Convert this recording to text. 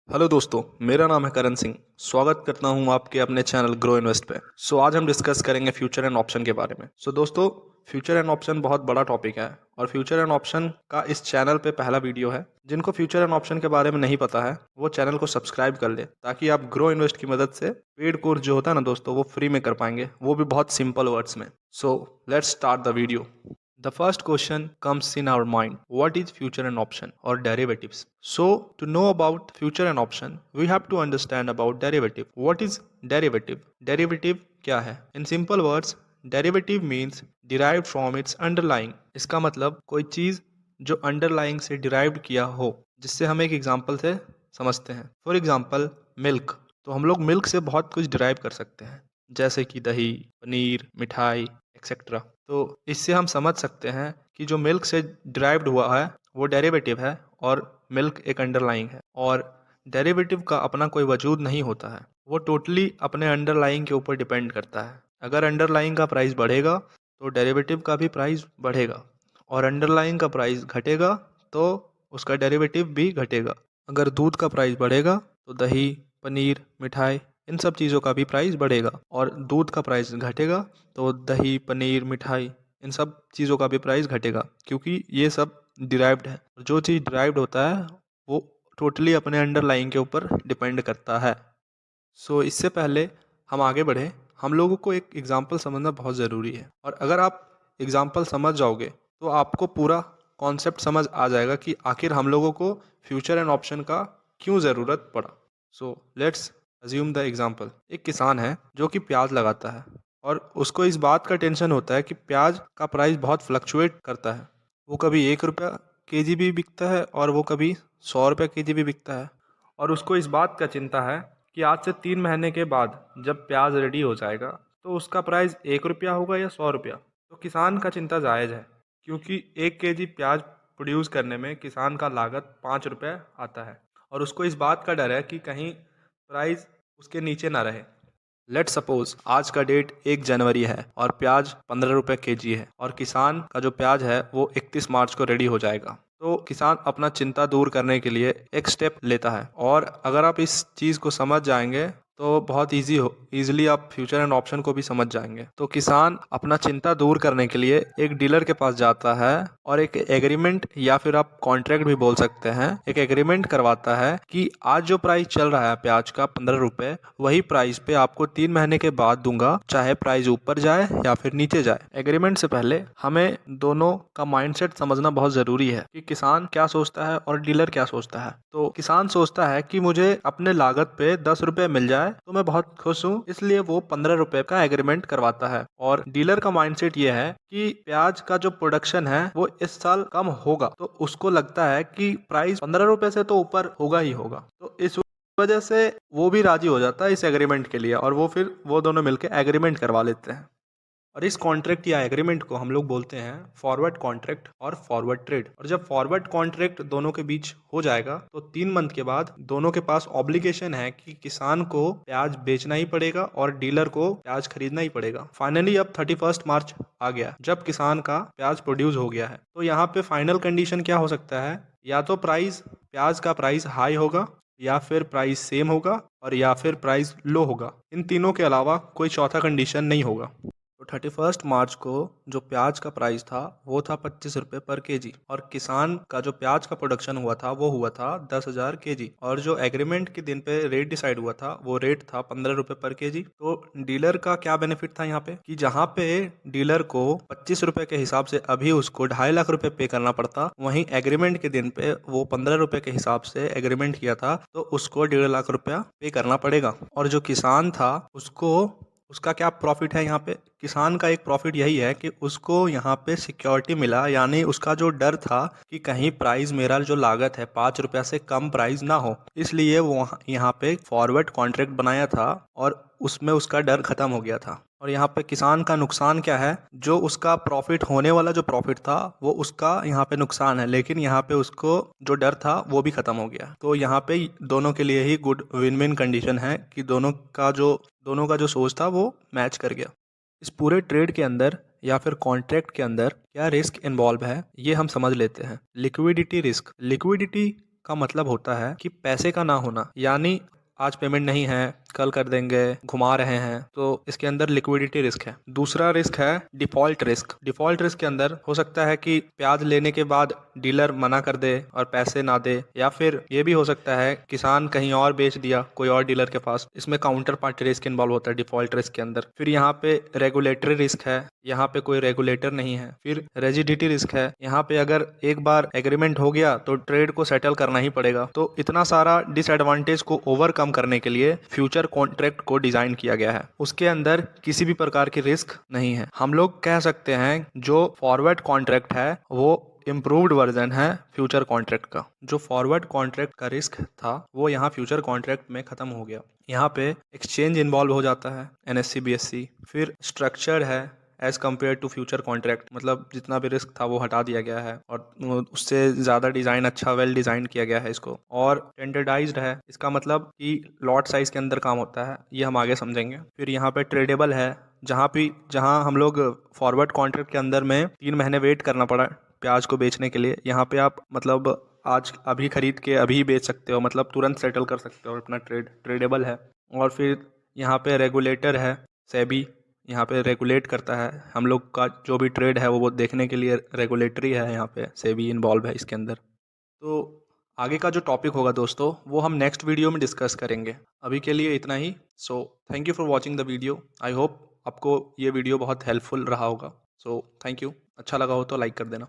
Hello दोस्तों, मेरा नाम है करण सिंह। स्वागत करता हूं आपके अपने चैनल ग्रो इन्वेस्ट पे। आज हम डिस्कस करेंगे फ्यूचर एंड ऑप्शन के बारे में। दोस्तों, फ्यूचर एंड ऑप्शन बहुत बड़ा टॉपिक है और फ्यूचर एंड ऑप्शन का इस चैनल पे पहला वीडियो है। जिनको फ्यूचर एंड ऑप्शन के बारे में नहीं पता है वो चैनल को सब्सक्राइब कर ले, ताकि आप ग्रो इन्वेस्ट की मदद से पेड कोर्स जो होता है ना दोस्तों, वो फ्री में कर पाएंगे, वो भी बहुत सिंपल वर्ड्स में। Let's start the video. The first question comes in our mind: what is future and option or derivatives? So, to know about future and option, we have to understand about derivative. What is derivative? Derivative क्या है? In simple words, derivative means derived from its underlying. इसका मतलब कोई चीज जो underlying से derived किया हो, जिससे हम एक एग्जांपल से समझते हैं। फॉर एग्जांपल मिल्क, तो हम लोग मिल्क से बहुत कुछ डिराइव कर सकते हैं, जैसे कि दही, पनीर, मिठाई एक्सेट्रा। तो इससे हम समझ सकते हैं कि जो मिल्क से डिराइव्ड हुआ है वो डेरिवेटिव है और मिल्क एक अंडरलाइंग है। और डेरिवेटिव का अपना कोई वजूद नहीं होता है, वो टोटली अपने अंडरलाइंग के ऊपर डिपेंड करता है। अगर अंडरलाइंग का प्राइस बढ़ेगा तो डेरिवेटिव का भी प्राइस बढ़ेगा, और अंडरलाइंग का प्राइस घटेगा तो उसका डेरिवेटिव भी घटेगा। अगर दूध का प्राइस बढ़ेगा तो दही, पनीर, मिठाई इन सब चीज़ों का भी प्राइस बढ़ेगा, और दूध का प्राइस घटेगा तो दही, पनीर, मिठाई इन सब चीज़ों का भी प्राइस घटेगा, क्योंकि ये सब डिराइव्ड है। जो चीज़ डिराइव्ड होता है वो टोटली अपने अंडरलाइंग के ऊपर डिपेंड करता है। इससे पहले हम आगे बढ़े, हम लोगों को एक एग्जाम्पल समझना बहुत ज़रूरी है। और अगर आप एग्जाम्पल समझ जाओगे तो आपको पूरा कॉन्सेप्ट समझ आ जाएगा कि आखिर हम लोगों को फ्यूचर एंड ऑप्शन का क्यों ज़रूरत पड़ा। Let's assume the example. एक किसान है जो कि प्याज लगाता है, और उसको इस बात का टेंशन होता है कि प्याज का प्राइस बहुत फ्लक्चुएट करता है। वो कभी 1 रुपया केजी भी बिकता है और वो कभी 100 रुपया केजी भी बिकता है। और उसको इस बात का चिंता है कि आज से 3 महीने के बाद जब प्याज रेडी हो जाएगा तो उसका प्राइस 1 रुपया होगा या 100 रुपया। तो किसान का चिंता जायज़ है, क्योंकि 1 केजी प्याज प्रोड्यूस करने में किसान का लागत 5 रुपये आता है, और उसको इस बात का डर है कि कहीं प्राइस उसके नीचे ना रहे। लेट सपोज आज का डेट 1 जनवरी है और प्याज 15 रुपये केजी है, और किसान का जो प्याज है वो 31 मार्च को रेडी हो जाएगा। तो किसान अपना चिंता दूर करने के लिए एक स्टेप लेता है, और अगर आप इस चीज़ को समझ जाएंगे तो बहुत ईजिली आप फ्यूचर एंड ऑप्शन को भी समझ जाएंगे। तो किसान अपना चिंता दूर करने के लिए एक डीलर के पास जाता है और एक एग्रीमेंट, या फिर आप कॉन्ट्रैक्ट भी बोल सकते हैं, एक एग्रीमेंट करवाता है कि आज जो प्राइस चल रहा है प्याज का 15 रुपये, वही प्राइस पे आपको 3 महीने के बाद दूंगा, चाहे प्राइस ऊपर जाए या फिर नीचे जाए। एग्रीमेंट से पहले हमें दोनों का माइंडसेट समझना बहुत जरूरी है कि किसान क्या सोचता है और डीलर क्या सोचता है। तो किसान सोचता है कि मुझे अपने लागत पे 10 रुपये मिल जाए तो मैं बहुत खुश हूँ, इसलिए वो 15 रुपये का एग्रीमेंट करवाता है। और डीलर का माइंडसेट ये है कि प्याज का जो प्रोडक्शन है वो इस साल कम होगा, तो उसको लगता है कि प्राइस 15 रुपये से तो ऊपर होगा ही होगा। तो इस वजह से वो भी राजी हो जाता है इस एग्रीमेंट के लिए, और वो दोनों मिलकर एग्रीमेंट करवा लेते हैं। और इस कॉन्ट्रैक्ट या एग्रीमेंट को हम लोग बोलते हैं फॉरवर्ड कॉन्ट्रैक्ट और फॉरवर्ड ट्रेड। और जब फॉरवर्ड कॉन्ट्रैक्ट दोनों के बीच हो जाएगा तो 3 मंथ के बाद दोनों के पास ऑब्लिगेशन है कि किसान को प्याज बेचना ही पड़ेगा और डीलर को प्याज खरीदना ही पड़ेगा। फाइनली अब 31 मार्च आ गया, जब किसान का प्याज प्रोड्यूस हो गया है। तो यहाँ पे फाइनल कंडीशन क्या हो सकता है? या तो प्याज का प्राइस हाई होगा, या फिर प्राइस सेम होगा, और या फिर प्राइस लो होगा। इन तीनों के अलावा कोई चौथा कंडीशन नहीं होगा। तो 31 मार्च को जो प्याज का प्राइस था वो था 25 रुपये पर केजी, और किसान का जो प्याज का प्रोडक्शन हुआ था वो हुआ था 10,000 केजी। और जो एग्रीमेंट के दिन पे रेट डिसाइड हुआ था वो रेट था 15 रुपये पर केजी। तो डीलर का क्या बेनिफिट था यहाँ पे कि जहाँ पे डीलर को 25 रुपये के हिसाब से अभी उसको 2.5 लाख रुपए पे करना पड़ता, वहीं एग्रीमेंट के दिन पे वो 15 रुपये के हिसाब से एग्रीमेंट किया था तो उसको 1.5 लाख रुपया पे करना पड़ेगा। और जो किसान था उसका क्या प्रॉफिट है यहाँ पे? किसान का एक प्रॉफिट यही है कि उसको यहाँ पे सिक्योरिटी मिला, यानी उसका जो डर था कि कहीं प्राइस मेरा जो लागत है 5 रुपया से कम प्राइस ना हो, इसलिए वो यहाँ पे फॉरवर्ड कॉन्ट्रैक्ट बनाया था और उसमें उसका डर खत्म हो गया था। और यहाँ पे किसान का नुकसान क्या है? जो उसका प्रॉफिट होने वाला जो प्रॉफिट था वो उसका यहाँ पे नुकसान है, लेकिन यहाँ पे उसको जो डर था वो भी खत्म हो गया। तो यहाँ पे दोनों के लिए ही गुड विन विन कंडीशन है कि दोनों का जो सोच था वो मैच कर गया। इस पूरे ट्रेड के अंदर या फिर कॉन्ट्रैक्ट के अंदर क्या रिस्क इन्वॉल्व है ये हम समझ लेते हैं। Liquidity risk. लिक्विडिटी का मतलब होता है कि पैसे का ना होना, यानी आज पेमेंट नहीं है, कल कर देंगे, घुमा रहे हैं, तो इसके अंदर लिक्विडिटी रिस्क है। दूसरा रिस्क है डिफॉल्ट रिस्क। डिफॉल्ट रिस्क के अंदर हो सकता है कि प्याज लेने के बाद डीलर मना कर दे और पैसे ना दे, या फिर ये भी हो सकता है किसान कहीं और बेच दिया कोई और डीलर के पास। इसमें काउंटर पार्टी रिस्क इन्वॉल्व होता है डिफॉल्ट रिस्क के अंदर। फिर यहाँ पे रेगुलेटरी रिस्क है, यहाँ पे कोई रेगुलेटर नहीं है। फिर रेजिडिटी रिस्क है, यहाँ पे अगर एक बार एग्रीमेंट हो गया तो ट्रेड को सेटल करना ही पड़ेगा। तो इतना सारा डिसएडवांटेज को ओवरकम करने के लिए फ्यूचर कॉन्ट्रैक्ट को डिजाइन किया गया है। उसके अंदर किसी भी प्रकार की रिस्क नहीं है। हम लोग कह सकते हैं जो फॉरवर्ड कॉन्ट्रैक्ट है वो इम्प्रूव्ड वर्जन है फ्यूचर कॉन्ट्रैक्ट का। जो फॉरवर्ड कॉन्ट्रैक्ट का रिस्क था वो यहाँ फ्यूचर कॉन्ट्रैक्ट में खत्म हो गया। यहाँ पे एक्सचेंज इन्वॉल्व हो जाता है, NSE BSE। फिर स्ट्रक्चर है as compare to future contract, मतलब जितना भी रिस्क था वो हटा दिया गया है और उससे ज़्यादा डिज़ाइन अच्छा वेल डिज़ाइन किया गया है इसको। और स्टैंडर्डाइज्ड है, इसका मतलब कि लॉट साइज के अंदर काम होता है, ये हम आगे समझेंगे। फिर यहाँ पे ट्रेडेबल है, जहाँ हम लोग फॉरवर्ड कॉन्ट्रैक्ट के अंदर में 3 महीने वेट करना पड़ा प्याज को बेचने के लिए, यहाँ पे आप मतलब आज अभी खरीद के अभी बेच सकते हो, मतलब तुरंत सेटल कर सकते हो अपना ट्रेडेबल है। और फिर यहाँ पे रेगुलेटर है, सेबी यहाँ पे रेगुलेट करता है हम लोग का जो भी ट्रेड है वो देखने के लिए रेगुलेटरी है, यहाँ पे सेबी इन्वॉल्व है इसके अंदर। तो आगे का जो टॉपिक होगा दोस्तों वो हम नेक्स्ट वीडियो में डिस्कस करेंगे। अभी के लिए इतना ही। So thank you for watching the video. I hope आपको ये वीडियो बहुत हेल्पफुल रहा होगा। So thank you. अच्छा लगा हो तो लाइक कर देना।